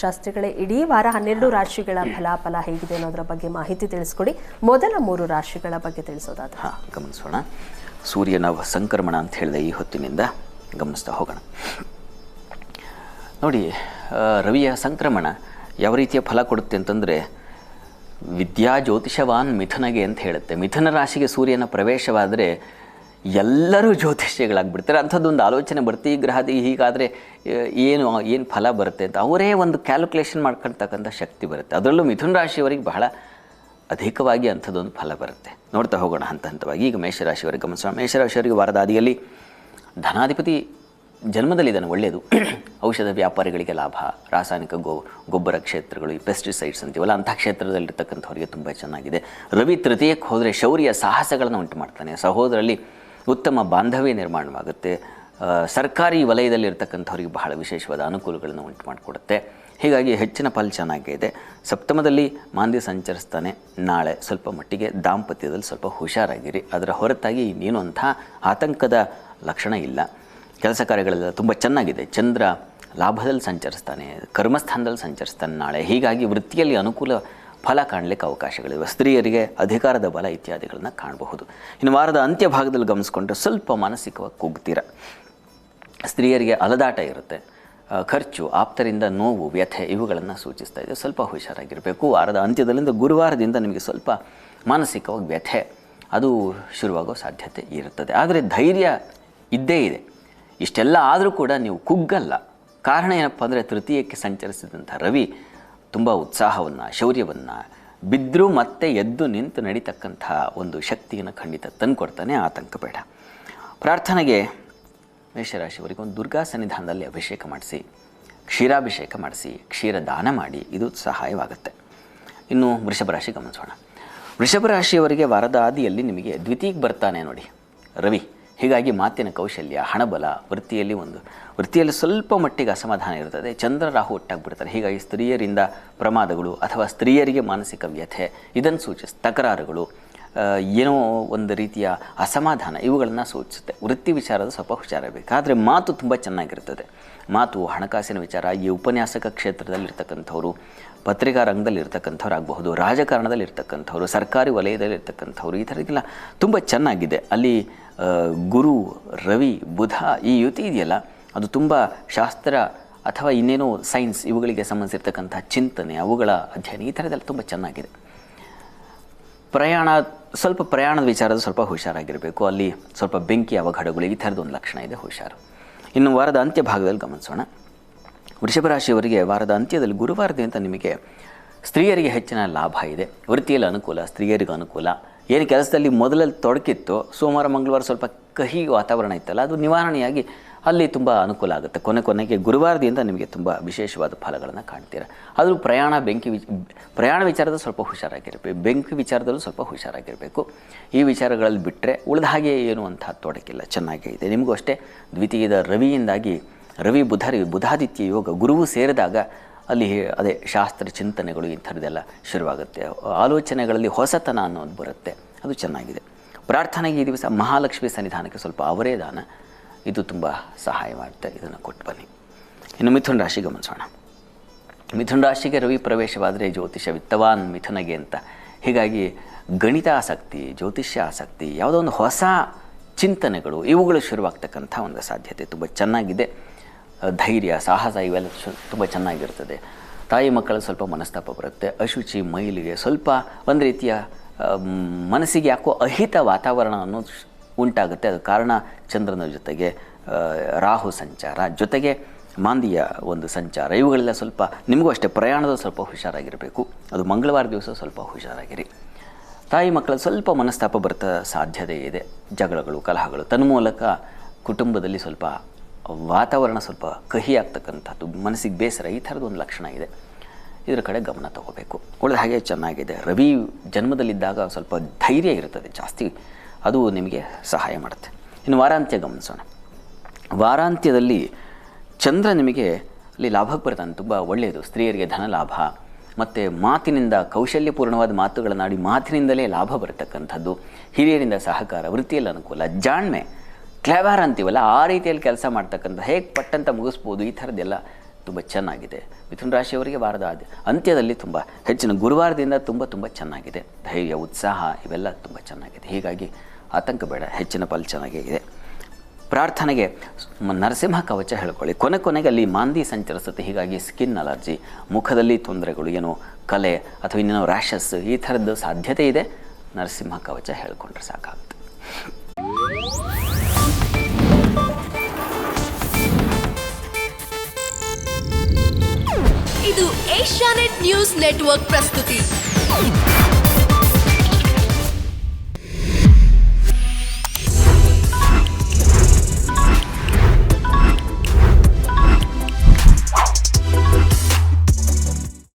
ಶಾಸ್ತ್ರಿಗಳೇ, ಇಡೀ ವಾರ 12 ರಾಶಿಗಳ ಫಲಾಫಲ ಹೇಗಿದೆ ಅನ್ನೋದರ ಬಗ್ಗೆ ಮಾಹಿತಿ ತಿಳಿಸ್ಕೊಡಿ. ಮೊದಲ 3 ರಾಶಿಗಳ ಬಗ್ಗೆ ತಿಳಿಸೋದಾದ್ರೆ ಗಮನಿಸೋಣ. ಸೂರ್ಯನ ಸಂಕ್ರಮಣ ಅಂತ ಹೇಳಿದೆ, ಈ ಹೊತ್ತಿನಿಂದ ಗಮನಿಸ್ತಾ ಹೋಗೋಣ. ನೋಡಿ, ರವಿಯ ಸಂಕ್ರಮಣ ಯಾವ ರೀತಿಯ ಫಲ ಕೊಡುತ್ತೆ ಅಂತಂದರೆ, ವಿದ್ಯಾ ಜ್ಯೋತಿಷವಾನ್ ಮಿಥುನಗೆ ಅಂತ ಹೇಳುತ್ತೆ. ಮಿಥುನ ರಾಶಿಗೆ ಸೂರ್ಯನ ಪ್ರವೇಶವಾದರೆ ಎಲ್ಲರೂ ಜ್ಯೋತಿಷ್ಯಗಳಾಗ್ಬಿಡ್ತಾರೆ. ಅಂಥದ್ದೊಂದು ಆಲೋಚನೆ ಬರುತ್ತೆ, ಈ ಗ್ರಹದ ಹೀಗಾದರೆ ಏನು ಫಲ ಬರುತ್ತೆ ಅಂತ ಅವರೇ ಒಂದು ಕ್ಯಾಲ್ಕುಲೇಷನ್ ಮಾಡ್ಕೊಳ್ತಕ್ಕಂಥ ಶಕ್ತಿ ಬರುತ್ತೆ. ಅದರಲ್ಲೂ ಮಿಥುನ ರಾಶಿಯವರಿಗೆ ಬಹಳ ಅಧಿಕವಾಗಿ ಅಂಥದ್ದೊಂದು ಫಲ ಬರುತ್ತೆ. ನೋಡ್ತಾ ಹೋಗೋಣ ಹಂತ ಹಂತವಾಗಿ. ಈಗ ಮೇಷರಾಶಿಯವರಿಗೆ ಗಮನಿಸೋಣ. ಮೇಷರಾಶಿಯವರಿಗೆ ವಾರದ ಆದಿಯಲ್ಲಿ ಧನಾಧಿಪತಿ ಜನ್ಮದಲ್ಲಿದ್ದಾನೆ, ಒಳ್ಳೆಯದು. ಔಷಧ ವ್ಯಾಪಾರಿಗಳಿಗೆ ಲಾಭ, ರಾಸಾಯನಿಕ ಗೊಬ್ಬರ ಕ್ಷೇತ್ರಗಳು, ಈ ಪೆಸ್ಟಿಸೈಡ್ಸ್ ಅಂತೀವಲ್ಲ, ಅಂಥ ಕ್ಷೇತ್ರದಲ್ಲಿರ್ತಕ್ಕಂಥವರಿಗೆ ತುಂಬ ಚೆನ್ನಾಗಿದೆ. ರವಿ ತೃತೀಯಕ್ಕೆ ಹೋದರೆ ಶೌರ್ಯ ಸಾಹಸಗಳನ್ನು ಉಂಟು ಮಾಡ್ತಾನೆ. ಸಹೋದರಲ್ಲಿ ಉತ್ತಮ ಬಾಂಧವ್ಯ ನಿರ್ಮಾಣವಾಗುತ್ತೆ. ಸರ್ಕಾರಿ ವಲಯದಲ್ಲಿರ್ತಕ್ಕಂಥವ್ರಿಗೆ ಬಹಳ ವಿಶೇಷವಾದ ಅನುಕೂಲಗಳನ್ನು ಉಂಟು ಮಾಡಿಕೊಡುತ್ತೆ. ಹೀಗಾಗಿ ಹೆಚ್ಚಿನ ಫಲ ಚೆನ್ನಾಗಿದೆ. ಸಪ್ತಮದಲ್ಲಿ ಮಾಂದ್ಯ ಸಂಚರಿಸ್ತಾನೆ. ನಾಳೆ ಸ್ವಲ್ಪ ಮಟ್ಟಿಗೆ ದಾಂಪತ್ಯದಲ್ಲಿ ಸ್ವಲ್ಪ ಹುಷಾರಾಗಿರಿ. ಅದರ ಹೊರತಾಗಿ ಇನ್ನೇನು ಅಂಥ ಆತಂಕದ ಲಕ್ಷಣ ಇಲ್ಲ. ಕೆಲಸ ಕಾರ್ಯಗಳೆಲ್ಲ ತುಂಬ ಚೆನ್ನಾಗಿದೆ. ಚಂದ್ರ ಲಾಭದಲ್ಲಿ ಸಂಚರಿಸ್ತಾನೆ, ಕರ್ಮಸ್ಥಾನದಲ್ಲಿ ಸಂಚರಿಸ್ತಾನೆ ನಾಳೆ. ಹೀಗಾಗಿ ವೃತ್ತಿಯಲ್ಲಿ ಅನುಕೂಲ ಫಲ ಕಾಣಲಿಕ್ಕೆ ಅವಕಾಶಗಳಿವೆ. ಸ್ತ್ರೀಯರಿಗೆ ಅಧಿಕಾರದ ಬಲ ಇತ್ಯಾದಿಗಳನ್ನ ಕಾಣಬಹುದು. ಇನ್ನು ವಾರದ ಅಂತ್ಯ ಭಾಗದಲ್ಲಿ ಗಮನಿಸ್ಕೊಂಡ್ರೆ ಸ್ವಲ್ಪ ಮಾನಸಿಕವಾಗಿ ಕುಗ್ತೀರ. ಸ್ತ್ರೀಯರಿಗೆ ಅಲದಾಟ ಇರುತ್ತೆ, ಖರ್ಚು, ಆಪ್ತರಿಂದ ನೋವು, ವ್ಯಥೆ ಇವುಗಳನ್ನು ಸೂಚಿಸ್ತಾ ಇದೆ. ಸ್ವಲ್ಪ ಹುಷಾರಾಗಿರಬೇಕು. ವಾರದ ಅಂತ್ಯದಲ್ಲಿಂದ ಗುರುವಾರದಿಂದ ನಿಮಗೆ ಸ್ವಲ್ಪ ಮಾನಸಿಕವಾಗಿ ವ್ಯಥೆ ಅದು ಶುರುವಾಗೋ ಸಾಧ್ಯತೆ ಇರುತ್ತದೆ. ಆದರೆ ಧೈರ್ಯ ಇದ್ದೇ ಇದೆ. ಇಷ್ಟೆಲ್ಲ ಆದರೂ ಕೂಡ ನೀವು ಕುಗ್ಗಲ್ಲ. ಕಾರಣ ಏನಪ್ಪ ಅಂದರೆ, ತೃತೀಯಕ್ಕೆ ಸಂಚರಿಸಿದಂಥ ರವಿ ತುಂಬ ಉತ್ಸಾಹವನ್ನು, ಶೌರ್ಯವನ್ನು, ಬಿದ್ದರೂ ಮತ್ತೆ ಎದ್ದು ನಿಂತು ನಡೀತಕ್ಕಂಥ ಒಂದು ಶಕ್ತಿಯನ್ನು ಖಂಡಿತ ತಂದುಕೊಡ್ತಾನೆ. ಆತಂಕ ಬೇಡ. ಪ್ರಾರ್ಥನೆಗೆ ಮೇಷರಾಶಿಯವರಿಗೆ ಒಂದು ದುರ್ಗಾ ಸನ್ನಿಧಾನದಲ್ಲಿ ಅಭಿಷೇಕ ಮಾಡಿಸಿ, ಕ್ಷೀರಾಭಿಷೇಕ ಮಾಡಿಸಿ, ಕ್ಷೀರ ದಾನ ಮಾಡಿ, ಇದು ಸಹಾಯವಾಗುತ್ತೆ. ಇನ್ನು ವೃಷಭ ರಾಶಿ ಗಮನಿಸೋಣ. ವೃಷಭ ರಾಶಿಯವರಿಗೆ ವಾರದ ಆದಿಯಲ್ಲಿ ನಿಮಗೆ ದ್ವಿತೀಯಕ್ಕೆ ಬರ್ತಾನೆ ನೋಡಿ ರವಿ. ಹೀಗಾಗಿ ಮಾತಿನ ಕೌಶಲ್ಯ, ಹಣಬಲ, ವೃತ್ತಿಯಲ್ಲಿ ಸ್ವಲ್ಪ ಮಟ್ಟಿಗೆ ಅಸಮಾಧಾನ ಇರ್ತದೆ. ಚಂದ್ರ ರಾಹು ಒಟ್ಟಾಗ್ಬಿಡ್ತಾರೆ. ಹೀಗಾಗಿ ಸ್ತ್ರೀಯರಿಂದ ಪ್ರಮಾದಗಳು ಅಥವಾ ಸ್ತ್ರೀಯರಿಗೆ ಮಾನಸಿಕ ವ್ಯಥೆ ಇದನ್ನು ಸೂಚಿಸುತ್ತೆ. ತಕರಾರುಗಳು, ಏನೋ ಒಂದು ರೀತಿಯ ಅಸಮಾಧಾನ ಇವುಗಳನ್ನು ಸೂಚಿಸುತ್ತೆ. ವೃತ್ತಿ ವಿಚಾರದ ಸ್ವಲ್ಪ ಹುಷಾರಾಗಬೇಕು. ಆದರೆ ಮಾತು ತುಂಬ ಚೆನ್ನಾಗಿರ್ತದೆ. ಮಾತು, ಹಣಕಾಸಿನ ವಿಚಾರ, ಈ ಉಪನ್ಯಾಸಕ ಕ್ಷೇತ್ರದಲ್ಲಿರ್ತಕ್ಕಂಥವ್ರು, ಪತ್ರಿಕಾ ರಂಗದಲ್ಲಿರ್ತಕ್ಕಂಥವ್ರು ಆಗಬಹುದು, ರಾಜಕಾರಣದಲ್ಲಿರ್ತಕ್ಕಂಥವ್ರು, ಸರ್ಕಾರಿ ವಲಯದಲ್ಲಿರ್ತಕ್ಕಂಥವ್ರು, ಈ ಥರದ್ದೆಲ್ಲ ತುಂಬ ಚೆನ್ನಾಗಿದೆ. ಅಲ್ಲಿ ಗುರು, ರವಿ, ಬುಧ ಈ ಯುತಿ ಇದೆಯಲ್ಲ, ಅದು ತುಂಬ ಶಾಸ್ತ್ರ ಅಥವಾ ಇನ್ನೇನೋ ಸೈನ್ಸ್ ಇವುಗಳಿಗೆ ಸಂಬಂಧಿಸಿರ್ತಕ್ಕಂಥ ಚಿಂತನೆ, ಅವುಗಳ ಅಧ್ಯಯನ, ಈ ಥರದ್ದೆಲ್ಲ ತುಂಬ ಚೆನ್ನಾಗಿದೆ. ಪ್ರಯಾಣದ ವಿಚಾರದ ಸ್ವಲ್ಪ ಹುಷಾರಾಗಿರಬೇಕು. ಅಲ್ಲಿ ಸ್ವಲ್ಪ ಬೆಂಕಿ ಅವಘಡಗಳು ಈ ಥರದೊಂದು ಲಕ್ಷಣ ಇದೆ, ಹುಷಾರು. ಇನ್ನು ವಾರದ ಅಂತ್ಯ ಭಾಗದಲ್ಲಿ ಗಮನಿಸೋಣ. ವೃಷಭ ರಾಶಿಯವರಿಗೆ ವಾರದ ಅಂತ್ಯದಲ್ಲಿ ಗುರುವಾರದಿಂದ ನಿಮಗೆ ಸ್ತ್ರೀಯರಿಗೆ ಹೆಚ್ಚಿನ ಲಾಭ ಇದೆ. ವೃತ್ತಿಯಲ್ಲಿ ಅನುಕೂಲ, ಸ್ತ್ರೀಯರಿಗೆ ಅನುಕೂಲ. ಏನು ಕೆಲಸದಲ್ಲಿ ಮೊದಲಲ್ಲಿ ತೊಡಕಿತ್ತು, ಸೋಮವಾರ ಮಂಗಳವಾರ ಸ್ವಲ್ಪ ಕಹಿ ವಾತಾವರಣ ಇತ್ತಲ್ಲ, ಅದು ನಿವಾರಣೆಯಾಗಿ ಅಲ್ಲಿ ತುಂಬ ಅನುಕೂಲ ಆಗುತ್ತೆ. ಕೊನೆಗೆ ಗುರುವಾರದಿಂದ ನಿಮಗೆ ತುಂಬ ವಿಶೇಷವಾದ ಫಲಗಳನ್ನು ಕಾಣ್ತೀರ. ಆದರೂ ಪ್ರಯಾಣ ವಿಚಾರದ ಸ್ವಲ್ಪ ಹುಷಾರಾಗಿರಬೇಕು. ಬೆಂಕಿ ವಿಚಾರದಲ್ಲೂ ಸ್ವಲ್ಪ ಹುಷಾರಾಗಿರಬೇಕು. ಈ ವಿಚಾರಗಳಲ್ಲಿ ಬಿಟ್ಟರೆ ಉಳಿದ ಹಾಗೆ ಏನು ಅಂತ ತೊಡಕಿಲ್ಲ, ಚೆನ್ನಾಗೇ ಇದೆ. ನಿಮಗೂ ಅಷ್ಟೇ ದ್ವಿತೀಯದ ರವಿಯಿಂದಾಗಿ ಬುಧಾದಿತ್ಯ ಯೋಗ ಗುರುವು ಸೇರಿದಾಗ ಅಲ್ಲಿ ಅದೇ ಶಾಸ್ತ್ರ ಚಿಂತನೆಗಳು ಇಂಥದ್ದೆಲ್ಲ ಶುರುವಾಗುತ್ತೆ. ಆಲೋಚನೆಗಳಲ್ಲಿ ಹೊಸತನ ಅನ್ನೋದು ಬರುತ್ತೆ, ಅದು ಚೆನ್ನಾಗಿದೆ. ಪ್ರಾರ್ಥನೆಗೆ ಈ ದಿವಸ ಮಹಾಲಕ್ಷ್ಮಿ ಸನ್ನಿಧಾನಕ್ಕೆ ಸ್ವಲ್ಪ ಅವರೇ ದಾನ, ಇದು ತುಂಬ ಸಹಾಯ ಮಾಡುತ್ತೆ. ಇದನ್ನು ಕೊಟ್ಟು ಬನ್ನಿ. ಇನ್ನು ಮಿಥುನ ರಾಶಿ ಗಮನಿಸೋಣ. ಮಿಥುನ ರಾಶಿಗೆ ರವಿ ಪ್ರವೇಶವಾದರೆ ಜ್ಯೋತಿಷ ವಿತ್ತವಾನ್ ಮಿಥುನಗೆ ಅಂತ. ಹೀಗಾಗಿ ಗಣಿತ ಆಸಕ್ತಿ, ಜ್ಯೋತಿಷ್ಯ ಆಸಕ್ತಿ, ಯಾವುದೋ ಒಂದು ಹೊಸ ಚಿಂತನೆಗಳು ಇವುಗಳು ಶುರುವಾಗ್ತಕ್ಕಂಥ ಒಂದು ಸಾಧ್ಯತೆ ತುಂಬ ಚೆನ್ನಾಗಿದೆ. ಧೈರ್ಯ, ಸಾಹಸ ಇವೆಲ್ಲ ತುಂಬ ಚೆನ್ನಾಗಿರ್ತದೆ. ತಾಯಿ ಮಕ್ಕಳ ಸ್ವಲ್ಪ ಮನಸ್ತಾಪ ಬರುತ್ತೆ. ಅಶುಚಿ, ಮೈಲಿಗೆ ಸ್ವಲ್ಪ ಒಂದು ರೀತಿಯ ಮನಸ್ಸಿಗೆ ಯಾಕೋ ಅಹಿತ ವಾತಾವರಣ ಅನ್ನೋದು ಉಂಟಾಗುತ್ತೆ. ಅದು ಕಾರಣ ಚಂದ್ರನ ಜೊತೆಗೆ ರಾಹು ಸಂಚಾರ, ಜೊತೆಗೆ ಮಾಂದಿಯ ಒಂದು ಸಂಚಾರ, ಇವುಗಳೆಲ್ಲ ಸ್ವಲ್ಪ ನಿಮಗೂ ಅಷ್ಟೇ ಪ್ರಯಾಣದ ಸ್ವಲ್ಪ ಹುಷಾರಾಗಿರಬೇಕು. ಅದು ಮಂಗಳವಾರ ದಿವಸ ಸ್ವಲ್ಪ ಹುಷಾರಾಗಿರಿ. ತಾಯಿ ಮಕ್ಕಳ ಸ್ವಲ್ಪ ಮನಸ್ತಾಪ ಬರ್ತಾ ಸಾಧ್ಯತೆ ಇದೆ. ಜಗಳಗಳು, ಕಲಹಗಳು, ತನ್ಮೂಲಕ ಕುಟುಂಬದಲ್ಲಿ ಸ್ವಲ್ಪ ವಾತಾವರಣ ಸ್ವಲ್ಪ ಕಹಿ ಆಗ್ತಕ್ಕಂಥದ್ದು, ಮನಸ್ಸಿಗೆ ಬೇಸರ, ಈ ಥರದ್ದು ಒಂದು ಲಕ್ಷಣ ಇದೆ. ಇದರ ಕಡೆ ಗಮನ ತಗೋಬೇಕು. ಉಳಿದ ಹಾಗೆ ಚೆನ್ನಾಗಿದೆ. ರವಿ ಜನ್ಮದಲ್ಲಿದ್ದಾಗ ಸ್ವಲ್ಪ ಧೈರ್ಯ ಇರ್ತದೆ ಜಾಸ್ತಿ, ಅದು ನಿಮಗೆ ಸಹಾಯ ಮಾಡುತ್ತೆ. ಇನ್ನು ವಾರಾಂತ್ಯ ಗಮನಿಸೋಣ. ವಾರಾಂತ್ಯದಲ್ಲಿ ಚಂದ್ರ ನಿಮಗೆ ಅಲ್ಲಿ ಲಾಭಕ್ಕೆ ಬರ್ತಾನೆ, ತುಂಬ ಒಳ್ಳೆಯದು. ಸ್ತ್ರೀಯರಿಗೆ ಧನ ಲಾಭ ಮತ್ತು ಮಾತಿನಿಂದ ಕೌಶಲ್ಯಪೂರ್ಣವಾದ ಮಾತುಗಳನ್ನಾಡಿ ಮಾತಿನಿಂದಲೇ ಲಾಭ ಬರತಕ್ಕಂಥದ್ದು. ಹಿರಿಯರಿಂದ ಸಹಕಾರ, ವೃತ್ತಿಯಲ್ಲಿ ಅನುಕೂಲ, ಜಾಣ್ಮೆ, ಕ್ಲೆವರ್ ಅಂತೀವಲ್ಲ ಆ ರೀತಿಯಲ್ಲಿ ಕೆಲಸ ಮಾಡ್ತಕ್ಕಂಥ, ಹೇಗೆ ಪಟ್ಟಂತ ಮುಗಿಸ್ಬೋದು, ಈ ಥರದ್ದೆಲ್ಲ ತುಂಬ ಚೆನ್ನಾಗಿದೆ. ಮಿಥುನ ರಾಶಿಯವರಿಗೆ ವಾರದ ಅಂತ್ಯದಲ್ಲಿ ತುಂಬ ಹೆಚ್ಚಿನ ಗುರುವಾರದಿಂದ ತುಂಬ ಚೆನ್ನಾಗಿದೆ. ಧೈರ್ಯ, ಉತ್ಸಾಹ ಇವೆಲ್ಲ ತುಂಬ ಚೆನ್ನಾಗಿದೆ. ಹೀಗಾಗಿ ಆತಂಕ ಬೇಡ, ಹೆಚ್ಚಿನ ಫಲ ಚೆನ್ನಾಗಿದೆ. ಪ್ರಾರ್ಥನೆಗೆ ನರಸಿಂಹ ಕವಚ ಹೇಳ್ಕೊಳ್ಳಿ. ಕೊನೆಗೆ ಅಲ್ಲಿ ಮಾಂದಿ ಸಂಚರಿಸುತ್ತೆ. ಹೀಗಾಗಿ ಸ್ಕಿನ್ ಅಲರ್ಜಿ, ಮುಖದಲ್ಲಿ ತೊಂದರೆಗಳು, ಏನೋ ಕಲೆ ಅಥವಾ ಇನ್ನೇನೋ ರ್ಯಾಷಸ್ ಈ ಥರದ್ದು ಸಾಧ್ಯತೆ ಇದೆ. ನರಸಿಂಹ ಕವಚ ಹೇಳ್ಕೊಂಡ್ರೆ ಸಾಕಾಗುತ್ತೆ. ಇದು ಏಷ್ಯಾನೆಟ್ ನ್ಯೂಸ್ ನೆಟ್ವರ್ಕ್ ಪ್ರಸ್ತುತಿ.